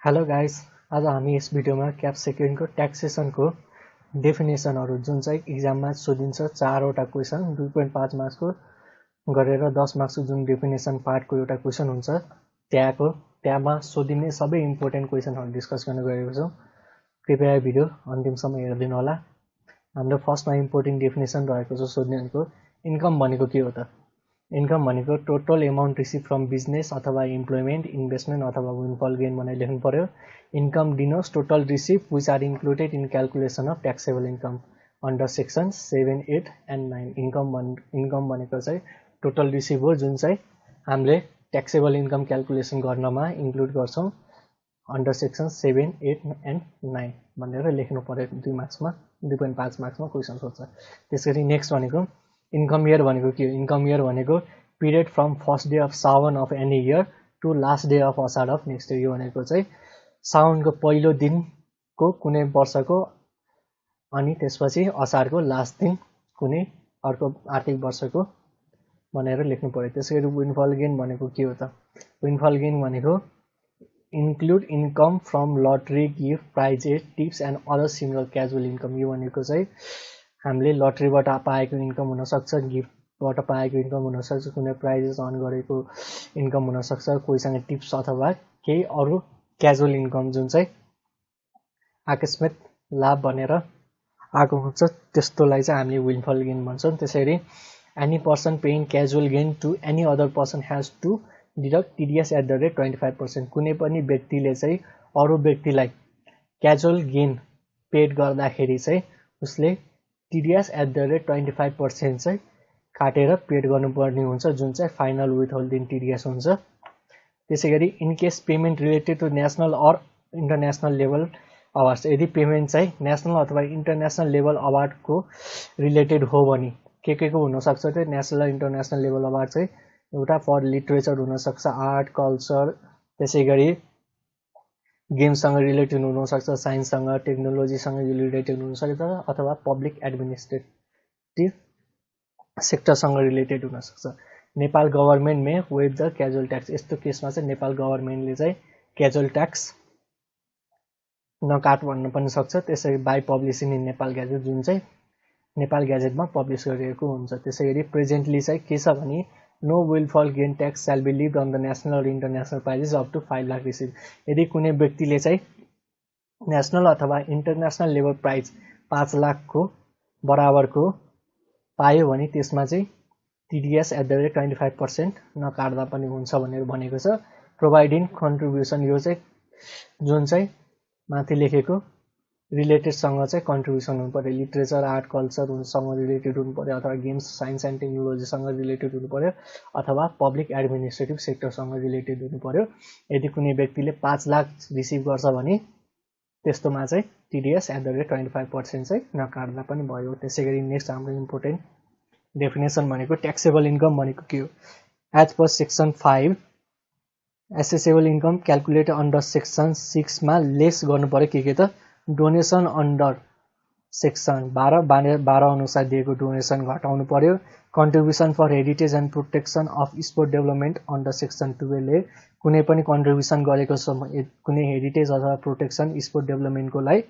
Hello guys, आज हामी यस भिडियोमा क्याप सेकेन्डको ट्याक्सेसनको डेफिनेसनहरू जुन चाहिँ इक्जाममा सोधिन्छ 4 वटा क्वेसन 2.5 मार्क्सको गरेर 10 मार्क्सको जुन डेफिनेसन पार्टको एउटा क्वेसन हुन्छ त्यहाँमा सोधिने सबै इम्पोर्टेन्ट क्वेसनहरू डिस्कस गर्न गएको छौँ। कृपया भिडियो अन्तिमसम्म हेरिदिनु होला। हाम्रो फर्स्टमा इम्पोर्टेन्ट डेफिनेसन रहेको छ सोध्नेहरूको इन्कम भनेको के हो त। इन्कम भनेको total amount receive from business अथवा इम्प्लोइमेन्ट इन्भेस्टमेन्ट अथवा विनफल गेन भनेर लेख्नु पर्यो। Income denotes total receive which are included in calculation of taxable income under section 7, 8 and 9। Income भनेको चाहिँ टोटल रिसिभ हो जुन चाहिँ हामीले ट्याक्सेबल इन्कम क्यालकुलेसन गर्नमा इन्क्लुड गर्छौँ अन्डर सेक्सन 7, 8 एन्ड 9 भनेर लेख्नु पर्यो। 2 मार्क्समा 2.5 मार्क्समा क्वेसन सोध्छ। त्यसरी नेक्स्ट भनेको इन्कम इयर भनेको के हो। इन्कम इयर भनेको period from first day of Sawan of any year to last day of Asar of next year. यो भनेको चाहिँ साउनको पहिलो दिनको कुनै वर्षको अनि त्यसपछि असारको लास्ट दिन कुनै अर्को आर्थिक वर्षको भनेर लेख्नु पर्यो। त्यसैगरी विनफल गेन भनेको के हो त। विनफल गेन भनेको include income from lottery gift prizes tips and other similar casual income. यो भनेको चाहिँ हामीले लटरीबाट पाएको इन्कम हुनसक्छ, गिफ्टबाट पाएको इन्कम हुनसक्छ, कुनै प्राइजेस अर्न गरेको इन्कम हुनसक्छ, कोहीसँग टिप्स अथवा केही अरू क्याजुअल इन्कम जुन चाहिँ आकस्मिक लाभ भनेर आएको हुन्छ त्यस्तोलाई चाहिँ हामीले विनफल गेन भन्छौँ। त्यसरी any person paying casual gain to any other person has to deduct TDS at the rate 25%। कुनै पनि व्यक्तिले चाहिँ अरू व्यक्तिलाई क्याजुअल गेन पेड गर्दाखेरि चाहिँ उसले टिडिएस एट द रेट 25% चाहिँ काटेर पेड गर्नुपर्ने हुन्छ जुन चाहिँ फाइनल विथहोल्डिङ टिडिएस हुन्छ। त्यसै गरी in case payment related to national or international level awards, यदि पेमेन्ट चाहिँ नेसनल अथवा इन्टरनेसनल लेभल अवार्डको रिलेटेड हो भने के को हुनसक्छ त्यो नेसनल इन्टरनेसनल लेभल अवार्ड चाहिँ एउटा फर लिटरेचर हुनसक्छ, आर्ट कल्चर, त्यसै गरी गेमसँग रिलेटेड हुनसक्छ, साइन्ससँग टेक्नोलोजीसँग रिलेटेड हुनसक्छ अथवा पब्लिक एडमिनिस्ट्रेटिभ सेक्टरसँग रिलेटेड हुनसक्छ। Nepal government may waive the casual tax. यस्तो केसमा चाहिँ नेपाल गभर्मेन्टले चाहिँ क्याजुअल ट्याक्स नकाट भन्न पनि सक्छ। त्यसरी by publishing in Nepal gadget जुन चाहिँ नेपाल ग्याजेटमा पब्लिस गरिएको हुन्छ। त्यसै गरी प्रेजेन्टली चाहिँ के छ भने no windfall gain tax shall be levied on the national or international prizes up to 5 lakh receive. यदि कुनै व्यक्तिले चाहिँ नेसनल अथवा इन्टरनेसनल लेभल प्राइज 5 लाखको बराबरको पायो भने त्यसमा चाहिँ टिडिएस एट द रेट 25% नकाट्दा पनि हुन्छ भनेर भनेको छ। प्रोभाइडिङ कन्ट्रिब्युसन, यो चाहिँ जुन चाहिँ माथि लेखेको रिलेटेडसँग चाहिँ कन्ट्रिब्युसन हुनु पर्यो। लिटरेचर आर्ट कल्चरसँग रिलेटेड हुनु पर्यो अथवा गेम्स साइन्स एन्ड टेक्नोलोजीसँग रिलेटेड हुनु पर्यो अथवा पब्लिक एडमिनिस्ट्रेटिभ सेक्टरसँग रिलेटेड हुनु पर्यो। यदि कुनै व्यक्तिले 5 लाख रिसिभ गर्छ भने त्यस्तोमा चाहिँ टिडिएस एट द रेट 25% चाहिँ नकाट्दा पनि भयो। त्यसै गरी नेक्स्ट हाम्रो इम्पोर्टेन्ट डेफिनेसन भनेको ट्याक्सेबल इन्कम भनेको के हो। As per section 5 assessable income calculate under section 6 मा लेस गर्नु पर्यो के त डोनेसन अन्डर सेक्सन 12 अनुसार दिएको डोनेसन घटाउनु पर्यो। Contribution for heritage and protection of sport development under section 12 कुनै पनि कन्ट्रिब्युसन गरेको छ कुनै हेरिटेज अथवा प्रोटेक्सन स्पोर्ट डेभलपमेन्टको लागि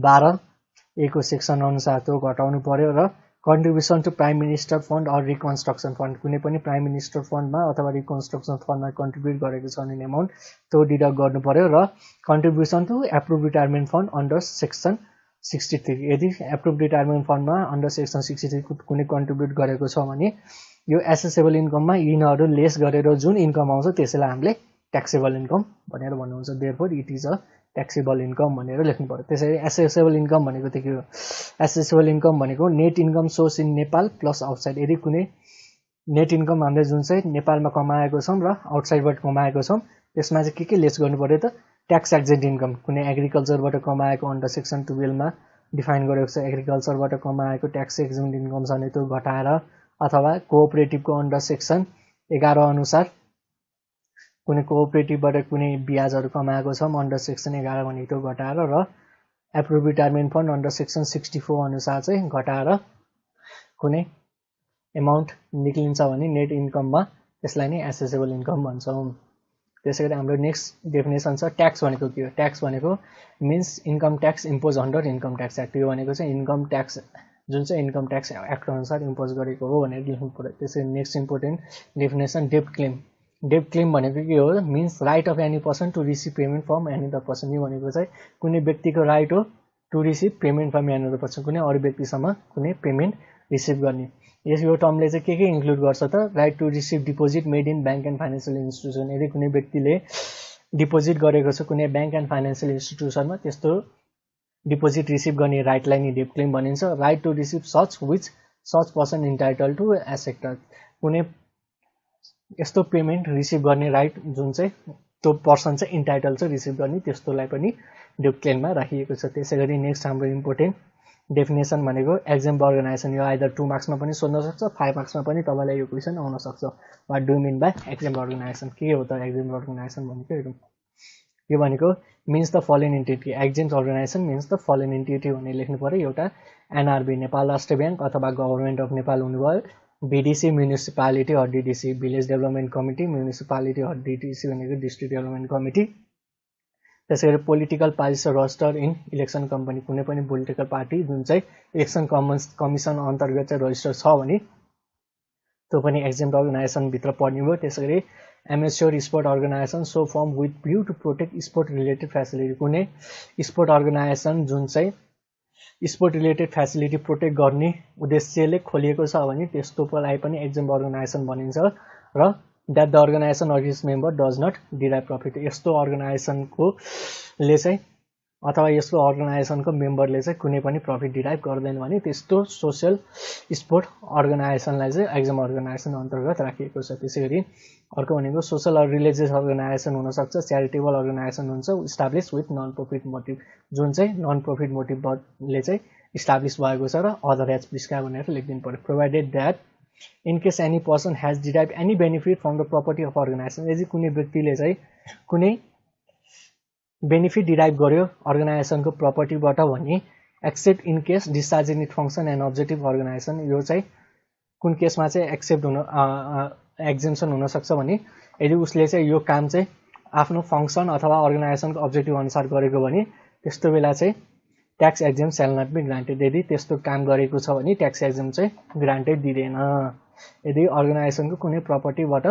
12A को सेक्सन अनुसार त्यो घटाउनु पर्यो। र contribution to prime minister fund or reconstruction fund, कुनै पनि प्राइम मिनिस्टर फन्डमा अथवा रिकन्स्ट्रक्सन फन्डमा कन्ट्रिब्युट गरेको छ भने एमाउन्ट त्यो डिडक्ट गर्नु पर्यो। र contribution to approve retirement fund under section 63, यदि एप्रुभ रिटायरमेन्ट फन्डमा अन्डर सेक्सन 63 कुनै कन्ट्रिब्युट गरेको छ भने यो एसेसेबल इन्कममा यिनीहरू लेस गरेर जुन इन्कम आउँछ त्यसैलाई हामीले ट्याक्सेबल इन्कम भनेर भन्नुहुन्छ। Therefore it is a taxable income भनेर लेख्नु पर्यो। त्यसरी एसेसेबल इन्कम भनेको त के हो। एसेसेबल इन्कम भनेको net income source in Nepal plus outside. यदि कुनै नेट इन्कम हामीले जुन चाहिँ नेपालमा कमाएको छौँ र आउटसाइडबाट कमाएको छौँ त्यसमा चाहिँ के लेस गर्नु पर्यो त ट्याक्स एक्जेन्ट इन्कम। कुनै एग्रिकल्चरबाट कमाएको अन्डर सेक्सन 12 मा डिफाइन गरेको छ। एग्रिकल्चरबाट कमाएको ट्याक्स एक्जेन्ट इन्कम छ भने त्यो घटाएर अथवा कोअपरेटिभको अन्डर सेक्सन 11 अनुसार कुनै कोअपरेटिभबाट कुनै ब्याजहरू कमाएको छौँ अन्डर सेक्सन 11 भने त्यो घटाएर र approve retirement fund under section 64 अनुसार चाहिँ घटाएर कुनै एमाउन्ट निक्लिन्छ भने नेट इन्कममा त्यसलाई नै एसेसेबल इन्कम भन्छौँ। त्यसैगरी हाम्रो नेक्स्ट डेफिनेसन छ ट्याक्स भनेको के हो। ट्याक्स भनेको means income tax impose under income tax act. यो भनेको चाहिँ इन्कम ट्याक्स जुन चाहिँ इन्कम ट्याक्स एक्ट अनुसार इम्पोज गरेको हो भनेर लेख्नु पर्यो। त्यसैगरी नेक्स्ट इम्पोर्टेन्ट डेफिनेसन डेब्ट क्लेम। डेब्ट क्लेम भनेको के हो, means right of any person to receive payment from any other person. यो भनेको चाहिँ कुनै व्यक्तिको राइट हो to receive payment from any other person, कुनै अरू व्यक्तिसम्म कुनै पेमेन्ट रिसिभ गर्ने। यो टर्मले चाहिँ के इन्क्लुड गर्छ त, right to receive deposit made in bank and financial institution. यदि कुनै व्यक्तिले डिपोजिट गरेको छ कुनै ब्याङ्क एन्ड फाइनेन्सियल इन्स्टिट्युसनमा, त्यस्तो डिपोजिट रिसिभ गर्ने राइटलाई नि डेब्ट क्लेम भनिन्छ। Right to receive such which such person entitle to as sector. कुनै यस्तो पेमेन्ट रिसिभ गर्ने राइट जुन चाहिँ त्यो पर्सन चाहिँ इन्टाइटल छ रिसिभ गर्ने, त्यस्तोलाई पनि डेब्ट क्लेममा राखिएको छ। त्यसैगरी नेक्स्ट हाम्रो इम्पोर्टेन्ट डेफिनेसन भनेको एक्जाम्पल अर्गनाइजेसन। यो आइदर 2 मार्क्समा पनि सोध्न सक्छ, 5 मार्क्समा पनि तपाईँलाई यो क्वेसन आउन सक्छ। What do mean by example organisation. के हो त एक्जाम्पल अर्गनाइजेसन भनेको? यो भनेको means the following entity. Example organisation means the following entity भनेर लेख्नु पर्यो। एउटा एनआरबी नेपाल राष्ट्र ब्याङ्क अथवा गभर्मेन्ट अफ नेपाल हुनुभयो, VDC municipality or DDC village development committee, municipality or DDC भनेको डिस्ट्रिक्ट डेभलपमेन्ट कमिटी। त्यसैगरी political parties register in election company. कुनै पनि पोलिटिकल पार्टी जुन चाहिँ इलेक्सन कमिसन अन्तर्गत चाहिँ रजिस्टर छ भने त्यो पनि एक्जाम्पल अर्गनाइजेसनभित्र पर्ने भयो। त्यसैगरी amateur sport organisation so form with view to protect sport related facility. कुनै स्पोर्ट अर्गनाइजेसन जुन चाहिँ स्पोर्ट रिलेटेड फेसिलिटी प्रोटेक्ट गर्ने उद्देश्यले खोलिएको छ भने त्यस्तोलाई पनि एक्जाम्पल अर्गनाइजेसन भनिन्छ। र that the organisation or its member does not derive profit. यस्तो अर्गनाइजेसनको ले चाहिँ अथवा यस्तो अर्गनाइजेसनको मेम्बरले चाहिँ कुनै पनि प्रफिट डिराइभ गर्दैन भने त्यस्तो सोसियल स्पोर्ट अर्गनाइजेसनलाई चाहिँ एक्जाम्पल अर्गनाइजेसन अन्तर्गत राखिएको छ। त्यसैगरी अर्को भनेको सोसल अर रिलिजियस अर्गनाइजेसन हुनसक्छ, च्यारिटेबल अर्गनाइजेसन हुन्छ establish with non profit motive. जुन चाहिँ नन प्रफिट मोटिभले चाहिँ इस्टाब्लिस भएको छ र अदर एज प्रिस्क्राइब भनेर लेखिदिनु पर्यो। Provided that in case any person has derive any benefit from the property of organisation. यदि कुनै व्यक्तिले चाहिँ कुनै बेनिफिट डिराइभ गर्यो अर्गनाइजेसनको प्रपर्टीबाट भने except in case discharging it function and objective organisation. यो चाहिँ कुन केसमा चाहिँ एक्सेप्ट हुन एक्जेम्सन हुनसक्छ भने यदि उसले चाहिँ यो काम चाहिँ आफ्नो फङ्सन अथवा अर्गनाइजेसनको अब्जेक्टिभ अनुसार गरेको भने त्यस्तो बेला चाहिँ tax exempt shall not be granted. यदि त्यस्तो काम गरेको छ भने ट्याक्स एक्जाम चाहिँ ग्रान्टेड दिँदैन। यदि अर्गनाइजेसनको कुनै प्रपर्टीबाट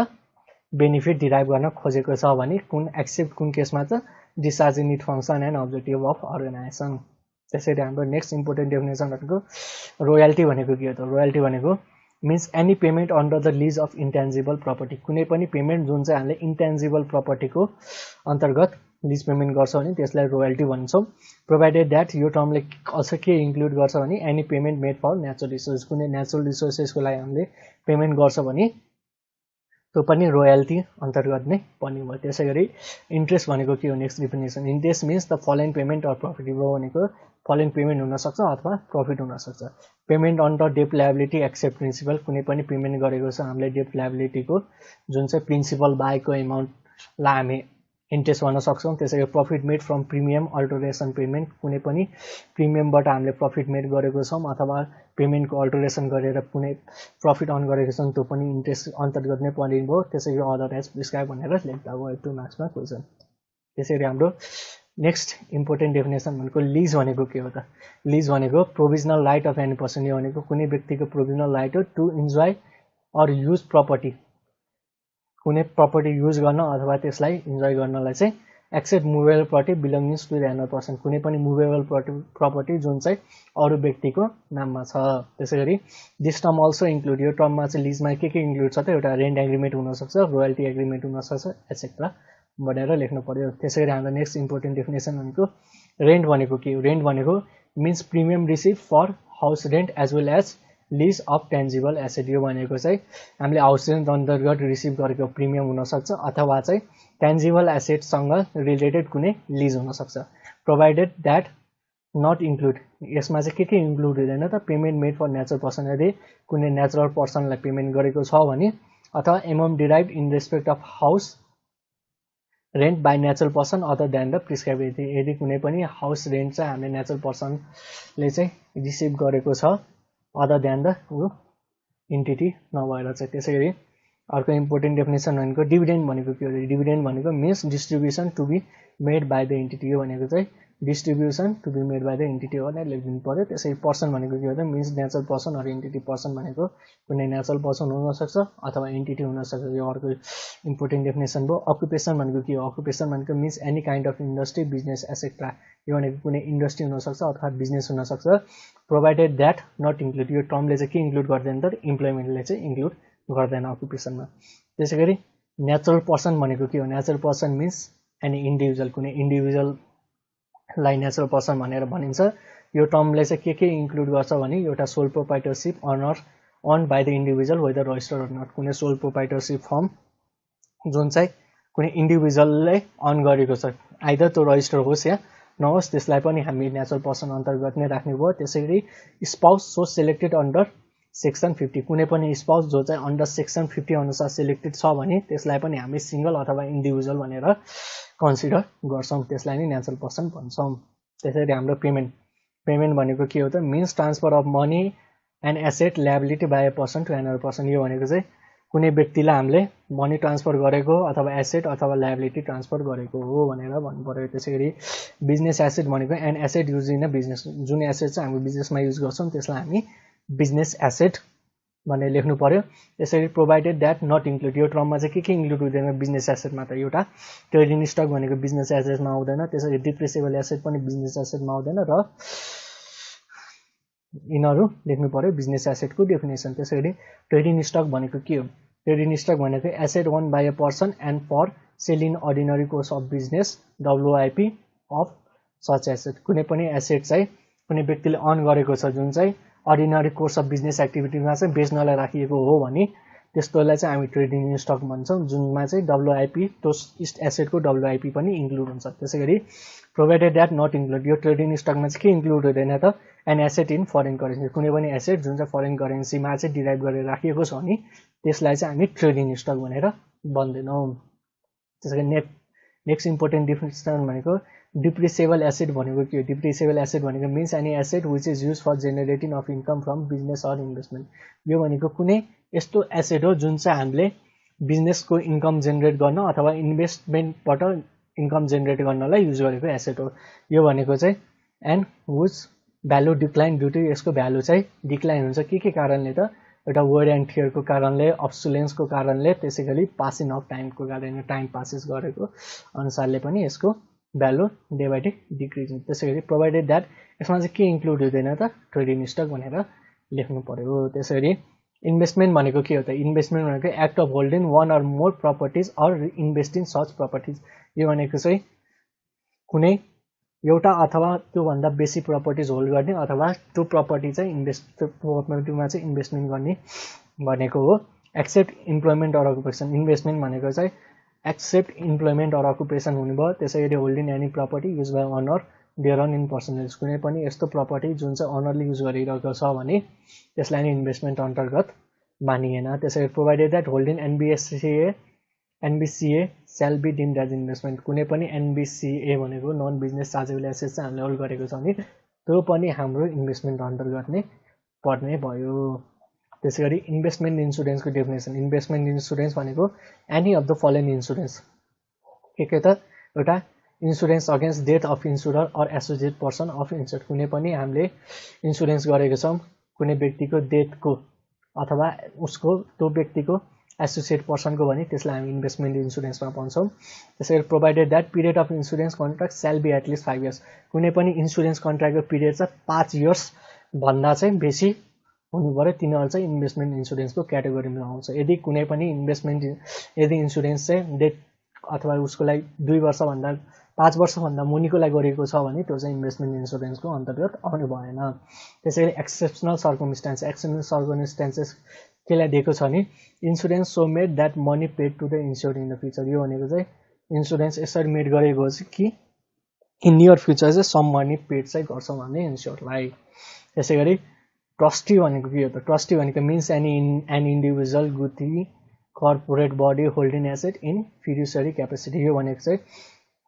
बेनिफिट डिराइभ गर्न खोजेको छ भने एक्सेप्ट कुन केसमा चाहिँ discharging it function and objective of organisation. त्यसैले हाम्रो नेक्स्ट इम्पोर्टेन्ट डेफिनेसन भनेको रोयल्टी भनेको के हो त? रोयल्टी भनेको means any payment under the lease of intangible property. कुनै पनि पेमेन्ट जुन चाहिँ हामीले इन्टेन्जिबल प्रपर्टीको अन्तर्गत लिज पेमेन्ट गर्छ भने त्यसलाई रोयल्टी भन्छौँ। प्रोभाइडेड द्याट यो टर्मले अझ के इन्क्लुड गर्छ भने any payment made for natural resource. कुनै नेचुरल रिसोर्सेसको लागि हामीले पेमेन्ट गर्छ भने त्यो पनि रोयल्टी अन्तर्गत नै पर्ने भयो। त्यसै गरी इन्ट्रेस्ट भनेको के हो? Next definition interest means the following payment or profit. यो भनेको फलोइङ पेमेन्ट हुनसक्छ अथवा प्रफिट हुनसक्छ। पेमेन्ट अन्डर डेब्ट लायबिलिटी एक्सेप्ट प्रिन्सिपल। कुनै पनि पेमेन्ट गरेको छ हामीले डेब्ट लायबिलिटीको जुन चाहिँ प्रिन्सिपल बाहेकको एमाउन्टलाई हामी इन्ट्रेस्ट भन्न सक्छौँ। त्यसै गरी profit made from premium alteration payment. कुनै पनि प्रिमियमबाट हामीले प्रफिट मेड गरेको छौँ अथवा पेमेन्टको अल्टरेसन गरेर कुनै प्रफिट अर्न गरेको छौँ त्यो पनि इन्ट्रेस्ट अन्तर्गत नै पर्ने भयो। त्यसै गरी अदर एज प्रिस्क्राइब भनेर लेख्दा भयो 2 मार्क्समा क्वेसन। त्यसैले हाम्रो नेक्स्ट इम्पोर्टेन्ट डेफिनेसन भनेको लिज भनेको के हो त? लिज भनेको provisional right of any person. यो भनेको कुनै व्यक्तिको प्रोभिजनल राइट हो to enjoy or use property. कुनै प्रपर्टी युज गर्न अथवा त्यसलाई इन्जोय गर्नलाई चाहिँ except movable property belongings to the another person. कुनै पनि मुभेबल प्रपर्टी जुन चाहिँ अरू व्यक्तिको नाममा छ। त्यसै गरी दिस टर्म अल्सो इन्क्लुड। यो टर्ममा चाहिँ लिजमा के इन्क्लुड छ त? एउटा रेन्ट एग्रिमेन्ट हुनसक्छ, रोयल्टी एग्रिमेन्ट हुनसक्छ एटसेट्रा भनेर लेख्नु पर्यो। त्यसै गरी हाम्रो नेक्स्ट इम्पोर्टेन्ट डेफिनेसन भनेको रेन्ट भनेको के हो? रेन्ट भनेको means premium receive for house rent as well as lease of tangible asset. यो भनेको चाहिँ हामीले हाउस रेन्ट अन्तर्गत रिसिभ गरेको प्रिमियम हुनसक्छ अथवा चाहिँ टेन्जिबल एसेटसँग रिलेटेड कुनै लिज हुनसक्छ। Provided that not include. यसमा चाहिँ के इन्क्लुड हुँदैन त? Payment made for natural person. यदि कुनै नेचुरल पर्सनलाई पेमेन्ट गरेको छ भने अथवा amount derive in respect of house rent by natural person other than the prescribe. यदि कुनै पनि हाउस रेन्ट चाहिँ हामीले नेचुरल पर्सनले चाहिँ रिसिभ गरेको छ अदर देन द इन्टिटी नभएर चाहिँ। त्यसै गरी अर्को इम्पोर्टेन्ट डेफिनेसन भनेको डिभिडेन्ड भनेको के हो? डिभिडेन्ड भनेको means distribution to be made by the entity हो भनेको चाहिँ distribution to be made by the entity हो भनेर लेखिदिनु पर्यो। त्यसै पर्सन भनेको के हो त means natural person or entity. Person भनेको कुनै नेचरल पर्सन हुनसक्छ अथवा एन्टिटी हुनसक्छ। यो अर्को इम्पोर्टेन्ट डेफिनेसन भयो। अकुपेसन भनेको के हो? अकुपेसन भनेको means any kind of industry business etcetera. यो भनेको कुनै इन्डस्ट्री हुनसक्छ अथवा बिजनेस हुनसक्छ प्रोभाइडेड द्याट नट इन्क्लुड। यो टर्मले चाहिँ के इन्क्लुड गर्दैन त इम्प्लोइमेन्टले चाहिँ इन्क्लुड गर्दैन अकुपेसनमा। त्यसै गरी नेचरल पर्सन भनेको के हो? Natural person means any individual. कुनै इन्डिभिजुअललाई नेचरल पर्सन भनेर भनिन्छ। यो टर्मले चाहिँ के इन्क्लुड गर्छ भने एउटा sole proprietorship owned by the individual whether registered or not. कुनै सोल प्रोप्राइटरसिप फर्म जुन चाहिँ कुनै इन्डिभिजुअलले अन गरेको छ, आइदर त्यो रजिस्टर होस् या नहोस्, त्यसलाई पनि हामी नेचरल पर्सन अन्तर्गत नै राख्ने भयो। त्यसै गरी spouse so selected under section 50। कुनै पनि स्पाउस जो चाहिँ अन्डर सेक्सन 50 अनुसार सेलेक्टेड छ भने त्यसलाई पनि हामी सिंगल अथवा इन्डिभिजुअल भनेर कन्सिडर गर्छौँ, त्यसलाई नै नेचरल पर्सन भन्छौँ। त्यसैले हाम्रो पेमेन्ट भनेको के हो त means transfer of money and asset liability by a person to another person. यो भनेको चाहिँ कुनै व्यक्तिलाई हामीले मनी ट्रान्सफर गरेको अथवा एसेट अथवा ल्याबिलिटी ट्रान्सफर गरेको हो भनेर भन्नु पर्यो। त्यसै गरी बिजनेस एसेट भनेको an asset use in a business. जुन एसेट चाहिँ हामी बिजनेसमा युज गर्छौँ त्यसलाई हामी बिजनेस एसेट भनेर लेख्नु पर्यो। त्यसरी प्रोभाइडेड द्याट नट इन्क्लुड। यो टर्ममा चाहिँ के इन्क्लुड हुँदैन बिजनेस एसेटमा त एउटा ट्रेडिङ स्टक भनेको बिजनेस एसेटमा आउँदैन। त्यसरी डिप्रिसिएबल एसेट पनि बिजनेस एसेटमा आउँदैन र यिनीहरू लेख्नु पर्यो बिजनेस एसेटको डेफिनेसन। त्यसरी ट्रेडिङ स्टक भनेको के हो? ट्रेडिङ स्टक भनेको asset owned by a person and for sale in ordinary course of business WIP of such asset. कुनै पनि एसेट चाहिँ कुनै व्यक्तिले अन गरेको छ जुन चाहिँ अर्डिनरी कोर्स अफ बिजनेस एक्टिभिटीमा चाहिँ बेच्नलाई राखिएको हो भने त्यस्तोलाई चाहिँ हामी ट्रेडिङ स्टक भन्छौँ, जुनमा चाहिँ डब्लुआइपी त्यो एसेटको डब्लुआइपी पनि इन्क्लुड हुन्छ। त्यसै गरी प्रोभाइडेड द्याट नट इन्क्लुड। यो ट्रेडिङ स्टकमा चाहिँ के इन्क्लुड हुँदैन त an asset in foreign currency. कुनै पनि एसेट जुन चाहिँ फरेन करेन्सीमा चाहिँ डिराइभ गरेर राखिएको छ भने त्यसलाई चाहिँ हामी ट्रेडिङ स्टक भनेर भन्दैनौँ। त्यसै गरी नेक्स्ट इम्पोर्टेन्ट डिफिनेसन भनेको डिप्रिसिएबल एसेट भनेको के हो? डिप्रिसिएबल एसेट भनेको means any asset which is use for generating of income from business or investment. यो भनेको कुनै यस्तो एसेट हो जुन चाहिँ हामीले बिजनेसको इन्कम जेनेरेट गर्न अथवा इन्भेस्टमेन्टबाट इन्कम जेनेरेट गर्नलाई युज गरेको एसेट हो। यो भनेको चाहिँ and which value decline due to यसको भ्यालु चाहिँ डिक्लाइन हुन्छ के कारणले त एउटा वेयर एन्ड टियरको कारणले, अब्सोलेन्सको कारणले, त्यसै गरी पासिङ अफ टाइमको कारणले, टाइम पासेस गरेको अनुसारले पनि यसको value day by day decrease हुन्छ। त्यसै गरी प्रोभाइडेड द्याट यसमा चाहिँ के इन्क्लुड हुँदैन त ट्रेडिङ स्टक भनेर लेख्नु पर्यो। त्यसै गरी इन्भेस्टमेन्ट भनेको के हो त? इन्भेस्टमेन्ट भनेको act of holding one or more properties or investing such properties. यो भनेको चाहिँ कुनै एउटा अथवा त्योभन्दा बेसी प्रपर्टिज होल्ड गर्ने अथवा त्यो प्रपर्टी चाहिँ प्रपर्टीमा चाहिँ इन्भेस्टमेन्ट गर्ने भनेको हो। Except employment or occupation. Investment भनेको चाहिँ एक्सेप्ट इम्प्लोइमेन्ट अर अकुपेसन हुने भयो। त्यसै गरी holding any property use by owner their own in personal use. कुनै पनि यस्तो प्रपर्टी जुन चाहिँ अनरले युज गरिरहेको छ भने त्यसलाई नै इन्भेस्टमेन्ट अन्तर्गत मानिएन। त्यसै गरी provided that holding NBCA shall be deemed as investment. कुनै पनि एनबिसिए भनेको नन बिजनेस चार्जेबल एसेट चाहिँ हामीले होल्ड गरेको छ भने त्यो पनि हाम्रो इन्भेस्टमेन्ट अन्तर्गत नै पर्ने भयो। त्यसै गरी इन्भेस्टमेन्ट इन्सुरेन्सको डेफिनेसन। इन्भेस्टमेन्ट इन्सुरेन्स भनेको any of the following insurance. के त एउटा insurance against death of insurer or associate person of insure. कुनै पनि हामीले इन्सुरेन्स गरेको छौँ कुनै व्यक्तिको डेथको अथवा उसको त्यो व्यक्तिको एसोसिएट पर्सनको भने त्यसलाई हामी इन्भेस्टमेन्ट इन्सुरेन्समा भन्छौँ। त्यसै गरी provided that period of insurance contract shall be at least 5 years. कुनै पनि इन्सुरेन्स कन्ट्र्याक्टको पिरियड चाहिँ 5 इयर्स भन्दा चाहिँ बेसी हुनु पर्यो। तिनीहरू चाहिँ इन्भेस्टमेन्ट इन्सुरेन्सको क्याटेगोरीमा आउँछ। यदि कुनै पनि इन्सुरेन्स चाहिँ डेथ अथवा उसको लागि 2 वर्षभन्दा 5 वर्षभन्दा मुनिको लागि गरेको छ भने त्यो चाहिँ इन्भेस्टमेन्ट इन्सुरेन्सको अन्तर्गत आउनु भएन। त्यसै गरी एक्सेप्सनल सर्कमस्टान्सेस केलाई दिएको छ भने insurance so made that money paid to the insured in the future. यो भनेको चाहिँ इन्सुरेन्स यसरी मेड गरेको छ कि इन नियर फ्युचर चाहिँ सम मनी पेड चाहिँ गर्छौँ भने इन्स्योर्डलाई। त्यसै गरी ट्रस्टी भनेको के हो त? ट्रस्टी भनेको means an individual guthi corporate body holding asset in fiduciary capacity. यो भनेको चाहिँ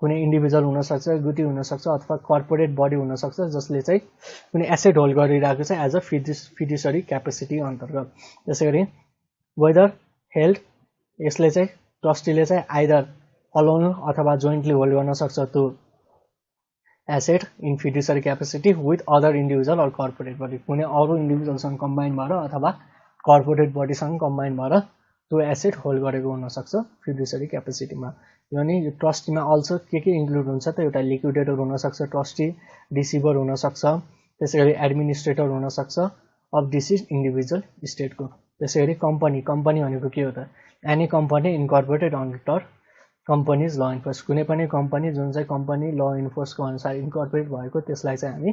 कुनै इन्डिभिजुअल हुनसक्छ, गुटी हुनसक्छ अथवा कर्पोरेट बडी हुनसक्छ जसले चाहिँ कुनै एसेट होल्ड गरिरहेको छ एज अ फिड्युसरी क्यापेसिटी अन्तर्गत। त्यसै गरी वेदर हेल्ड यसले चाहिँ ट्रस्टीले चाहिँ आइदर अलोन अथवा जोइन्टली होल्ड गर्न सक्छ त्यो asset in fiduciary capacity with other individual or corporate body, कुनै अरू इन्डिभिजुअलसँग कम्बाइन भएर अथवा कर्पोरेट बडीसँग कम्बाइन भएर त्यो एसेट होल्ड गरेको हुनसक्छ फिड्युसरी क्यापेसिटीमा। यानि यो ट्रस्टीमा अल्सो के इन्क्लुड हुन्छ त, एउटा लिक्विडेटर हुनसक्छ, ट्रस्टी रिसिभर हुनसक्छ, त्यसैगरी एडमिनिस्ट्रेटर हुनसक्छ अफ डिसिज इन्डिभिजुअल स्टेटको। त्यसैगरी कम्पनी भनेको के हो त, एनी कम्पनी इन्कर्पोरेटेड अन्डर कम्पनीज ल इन्फोर्स, कुनै पनि कम्पनी जुन चाहिँ कम्पनी ल इन्फोर्सको अनुसार इन्कर्पोरेट भएको त्यसलाई चाहिँ हामी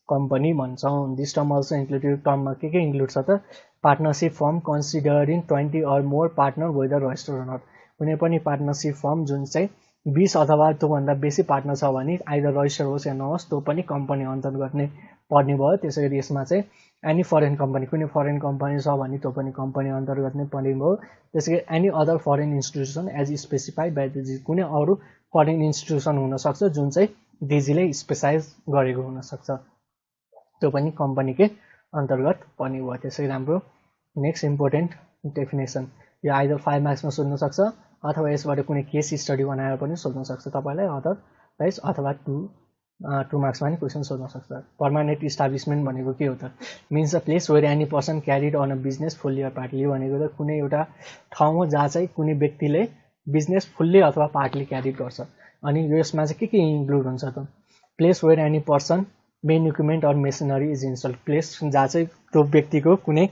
कम्पनी भन्छौँ। दिस टर्म अल्सो इन्क्लुडेड, टर्ममा के इन्क्लुड छ त, partnership firm considering 20 or more partner whether registered or not, कुनै पनि पार्टनरसिप फर्म जुन चाहिँ 20 अथवा त्योभन्दा बेसी पार्टनर छ भने आइदर रजिस्टर होस् या नहोस् त्यो पनि कम्पनी अन्तर्गत नै पर्ने भयो। त्यसैगरी यसमा चाहिँ एनी फरेन कम्पनी, कुनै फरेन कम्पनी छ भने त्यो पनि कम्पनी अन्तर्गत नै पर्ने भयो। त्यसैगरी any other foreign institution as specified by DG, कुनै अरू फरेन इन्स्टिट्युसन हुनसक्छ जुन चाहिँ डिजीले स्पेसाइज गरेको हुनसक्छ, त्यो पनि कम्पनीकै अन्तर्गत पर्ने भयो। त्यसैगरी हाम्रो नेक्स्ट इम्पोर्टेन्ट डेफिनेसन, यो आइदर 5 मार्क्समा सोध्न सक्छ अथवा यसबाट कुनै केस स्टडी बनाएर पनि सोध्न सक्छ तपाईँलाई, अदरवाइज अथवा 2 मार्क्समा नि क्वेसन सोध्न सक्छ। पर्मानेन्ट इस्टाब्लिसमेन्ट भनेको के हो त, means a place where any person carried on a business fully or partly, भनेको त कुनै एउटा ठाउँ हो जहाँ चाहिँ कुनै व्यक्तिले बिजनेस फुल्ली अथवा पार्टली क्यारी गर्छ। अनि यसमा चाहिँ के इन्क्लुड हुन्छ त, place where any person main equipment or machinery is install, place जहाँ चाहिँ त्यो व्यक्तिको कुनै